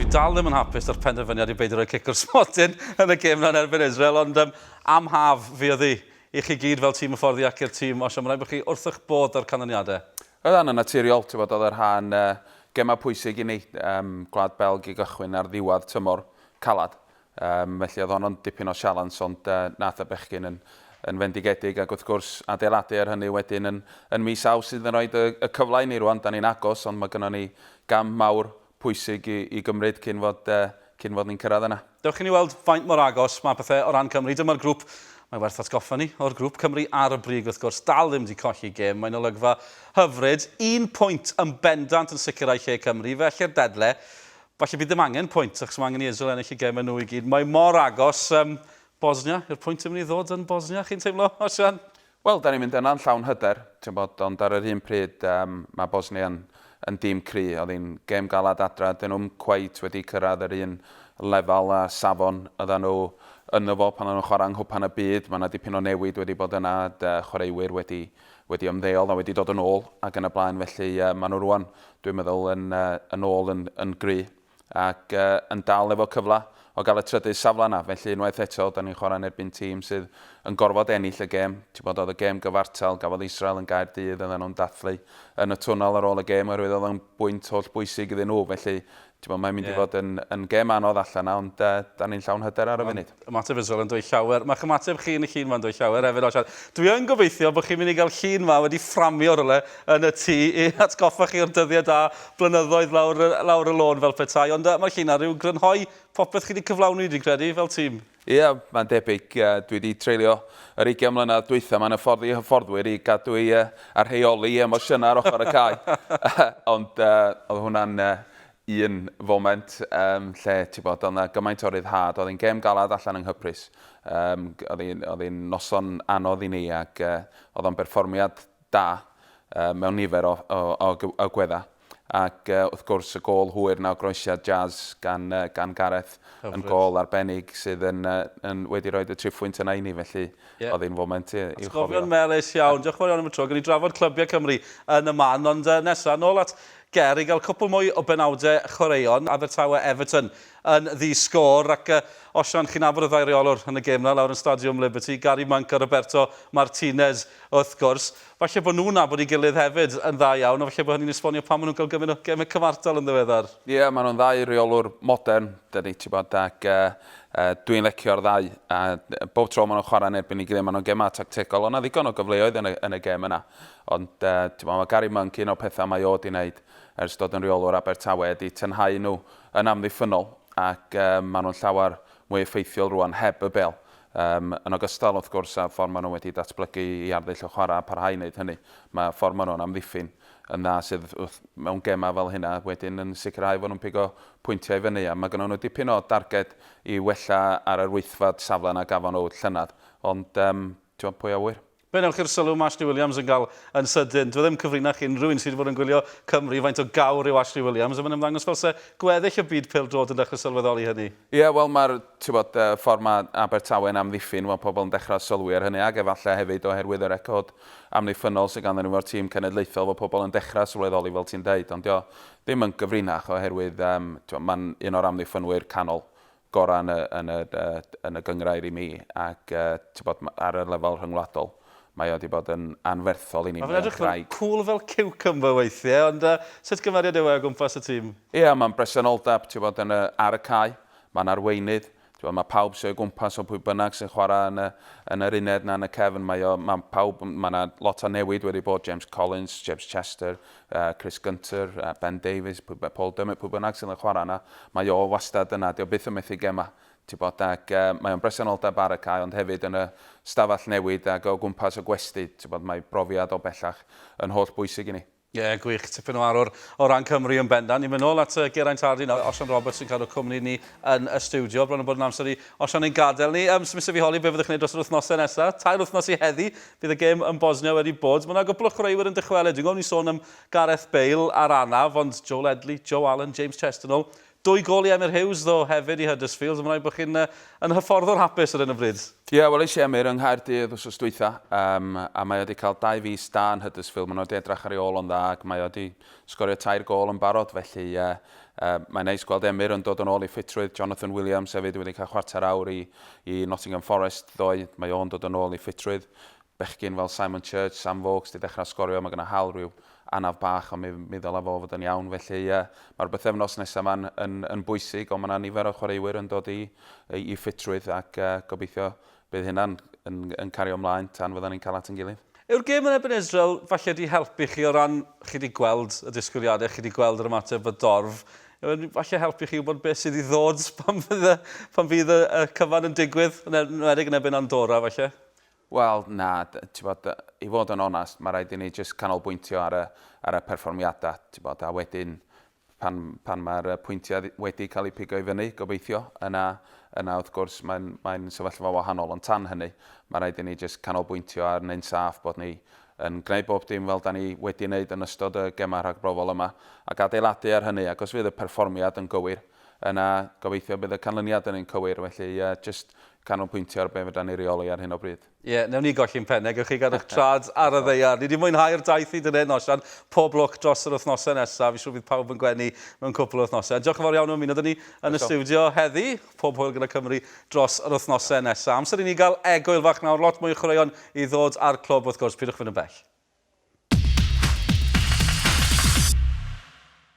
dal ddim yn hapus o'r penderfyniad i beidio rhoi cic o'r smotin yn y gêm na'n erbyn Israel, ond am haf fi oedd i chi gyd fel tîm y fforddi ac i'r tîm, os ymwneud bod chi wrth eich bod ar canlyniadau? Oedd yna'n naturiol, oedd yr rhan gemau pwysig i ni, Gwlad Belg i gychwyn ar ddiwedd tymor calad. Felly oedd hwnnw'n dipyn o sialans, ond nath y bechgyn yn fendigedig, ac wrth gwrs adeiladu ar hynny wedyn yn mis Awst sydd yn rhoi y cyfle i ni rwan. Da ni'n agos, ond mae gennym ni gam mawr pwysig i gymryd cyn fod ni'n cyrraedd yna. Dewch i ni weld faint mor agos mae pethau o ran Cymru. Dyma'r grŵp, mae werth atgoffa ni o'r grŵp Cymru ar y brig, wrth gwrs, dal ddim wedi colli gêm. Mae'n olygfa hyfryd, 1 pwynt yn bendant yn sicrhau lle Cymru, felly'r dedle. Falle bydd ddim angen pwynt, achos mae angen i Israel ennill y gêm nhw i gyd. Mae mor agos, Bosnia, yw'r pwynt yn mynd i ddod yn Bosnia, chi'n teimlo, Osian? Wel, da ni'n mynd yna'n llawn hyder, ond ar yr un pryd mae Bosnia yn dîm cry. Oedd hi'n gêm galad adra, dyn nhw'n cweit wedi cyrraedd yr un lefel a safon. Oedden nhw yno fo pan nhw'n chwarae nghwpan y byd. Mae yna dipyn o newid wedi bod yna, chwaraewyr wedi ymddeol a wedi dod yn ôl ac yn y blaen. Felly maen nhw rwan, dwi'n meddwl, yn ôl yn gry ac yn dal efo cyfle o gael y trydydd safle yna. Felly unwaith eto, da ni'n chwarae'n erbyn tîm sydd yn gorfod ennill y gêm. Oedd y gêm gyfartal, gafodd Israel yn Gaerdydd, oedden nhw'n dathlu yn y twnnel ar ôl y gêm, oherwydd oedd yn bwynt holl bwysig iddyn nhw. Felly mae'n mynd i fod yn gêm anodd allan yna, ond da ni'n llawn hyder ar y funud. Ymateb Israel yn dweud llawer. Mae'ch ymateb chi yn y llun ma'n dweud llawer hefyd, Osian. Dwi yn gobeithio bod chi'n mynd i gael llun ma wedi fframio ryle yn y tŷ i atgoffa chi o'r dyddiau da blynyddoedd lawr y lôn fel petai, ond mae'r llun ar ryw grynhoi popeth chi wedi cyflawni, dwi'n credu, fel tîm. Ie, mae'n debyg. Dwi wedi treulio yr 20 mlynedd dwytha mae'n hyfforddwyr i gadw i arheoli emosiynau ar ochr y cae. Ond oedd hwnna'n un foment lle oedd yna gymaint o ryddhad. Oedd hi'n gêm galad allan yng Nghyprus. Oedd hi'n noson anodd i ni ac oedd o'n berfformiad da mewn nifer o gweddau. Ac wrth gwrs y gôl hwyr na o groesiad jazz gan Gareth yn gôl arbennig sydd wedi rhoi y triphwynt yna i ni, felly oedd hi'n foment i'w chofio. Atgofion melys iawn, diolch yn fawr iawn am y tro, gan i drafod clybiau Cymru yn y man, ond nesaf, nôl at Ger i gael cwpl mwy o benawdau chwaraeon, Abertawe Everton yn ddi-sgôr, ac Osian, chi'n nabod y ddau reolwr yn y gêm na, lawr yn Stadiwm Liberty, Gary Monk a Roberto Martinez wrth gwrs. Falle bod nhw'n nabod i gilydd hefyd yn dda iawn, a falle bod hynny'n esbonio pan maen nhw'n cael gymryd o gemau cyfartal yn ddiweddar. Ie, maen nhw'n ddau reolwr modern, dydy, ac dwi'n lecio'r ddau. Bob tro maen nhw'n chwarae yn erbyn i gilydd, maen nhw'n gemau tactegol, ond na ddigon o gyfleoedd yn y gêm yna. Ond mae Gary Monk un o pethau mae o wedi wneud ers dod yn reolwr Abertawe ydi tynhau nhw yn amddiffynol ac maen nhw'n llawer mwy effeithiol rwan heb y bel. Yn ogystal wrth gwrs a ffordd maen nhw wedi datblygu i arddull o chwarae a parhau wneud hynny. Mae ffordd maen nhw'n amddiffyn yn dda sydd mewn gemau fel hynna wedyn yn sicrhau fod nhw'n pigo pwyntiau i fyny. Mae gen nhw dipyn o darged i wella ar yr wythfad safle na gafon nhw llynad. Ond pwy a wyr? Be newch chi'r sylw mae Ashley Williams yn cael yn sydyn? Dwi ddim cyfrinach chi'n rhywun sydd wedi bod yn gwylio Cymru faint o gawr yw Ashley Williams, a mae'n ymddangos fel se gweddill y byd pêl-drod yn dechrau sylweddoli hynny. Ie, wel mae'r ffordd mae Abertawe yn amddiffyn, mae pobl yn dechrau sylwi ar hynny, ac efallai hefyd oherwydd y record amddiffynol sydd ganddyn nhw o'r tîm cenedlaethol, mae pobl yn dechrau sylweddoli fel ti'n deud, ond ddim yn gyfrinach oherwydd mae'n un o'r amddiffynwyr canol gorau yn y gyngrair i mi, ac ar y lefel rhyngwladol. Mae o wedi bod yn anferthol i ni. Mae'n edrych yn cool fel cucumber weithiau, ond sut gymeriad yw e o gwmpas y tîm? Ie, mae'n bresenoldeb ar y cae, mae'n arweinydd. Mae pawb sy'n gwmpas o pwy bynnag sy'n chwarae yn yr uned na yn y cefn. Mae yna lot o newid wedi bod, James Collins, James Chester, Chris Gunter, Ben Davies, Paul Dummett, pwy bynnag sy'n chwarae yna. Mae o wastad yna, diolch byth yn methu gemau. Mae o'n bresenoldeb ar y cae, ond hefyd yn y stafell newid ac o gwmpas y gwesty. Mae brofiad o bellach yn holl bwysig i ni. Ie, gwych, tipyn o arwr o ran Cymru yn bendant. Ni'n mynd nôl at Geraint Hardy, Osian Roberts sy'n cadw cwmni ni yn y stiwdio, bron yn bod yn amser i Osian ein gadael ni. Smith fi holi, be fyddwch chi'n neud dros yr wythnosau nesaf? 2 wythnos i heddi, bydd y gêm yn Bosnia wedi bod. Mae yna gwbl o chwaraewyr yn dychwelyd. Dwi'n gwybod ni sôn am Gareth Bale ar anaf, ond Joe Ledley, Joe Allen, James Chesterton. 2 gol i Emyr Hughes, ddo, hefyd i Huddersfield. Mae'n rhaid bod chi'n yn hyfforddwr hapus ar un y bryd. Ie, wel eisiau Emyr yng Nghaerdydd wrth dwytha, a mae wedi cael 2 fis da yn Huddersfield. Mae nhw wedi edrych ar ei ôl o'n dda, ac mae wedi sgorio 3 gol yn barod, felly Mae'n neis gweld Emyr yn dod yn ôl i ffitrwydd. Jonathan Williams hefyd wedi cael chwarter awr i Nottingham Forest ddoe. Mae o'n dod yn ôl i ffitrwydd. Bechgyn fel Simon Church, Sam Vokes, di dechrau sgorio. Mae gen hawl rhyw anaf bach, ond mi ddylai fo fod yn iawn. Felly mae'r bythefnos nesaf yma'n yn bwysig, ond mae yna nifer o chwaraewyr yn dod i ffitrwydd ac gobeithio bydd hynna'n yn cario ymlaen tan fydden ni'n cael at yn gilydd. Yw'r gêm yn ebyn Israel falle di helpu chi o ran chi wedi gweld y disgwyliadau, chi wedi gweld yr ymateb y dorf. Falle helpu chi wybod beth sydd i ddod pan fydd y cyfan yn digwydd, yn wedig yn ebyn Andorra falle? Wel, na, i fod yn onast, mae rhaid i ni jyst canolbwyntio ar y perfformiadau. A wedyn, pan mae'r pwyntiau wedi cael eu pigo i fyny, gobeithio, yna wrth gwrs mae'n sefyllfa wahanol, ond tan hynny, mae rhaid i ni jyst canolbwyntio ar neu'n saff bod ni yn gwneud bob dim fel da ni wedi wneud yn ystod y gemau rhagbrofol yma, ac adeiladu ar hynny, ac os fydd y perfformiad yn gywir, yna gobeithio bydd y canlyniad yn cywir, felly jyst canolbwyntio ar be fydda ni reoli ar hyn o bryd. Ie, newn ni golli'n pennau, gewch chi gadw'ch trad ar y ddeiar. Ni wedi mwynhau'r daith i dynnu nosion, pob lwc dros yr wythnosau nesaf, fi siŵr bydd pawb yn gwenu mewn cwpl o wythnosau. Diolch yn fawr iawn am ymuno ni yn y stiwdio heddi, pob hwyl gyda Cymru dros yr wythnosau nesaf. Amser i ni gael egwyl fach nawr, lot mwy o chwaraeon i ddod ar clwb wrth gwrs, pidwch fynd yn bell.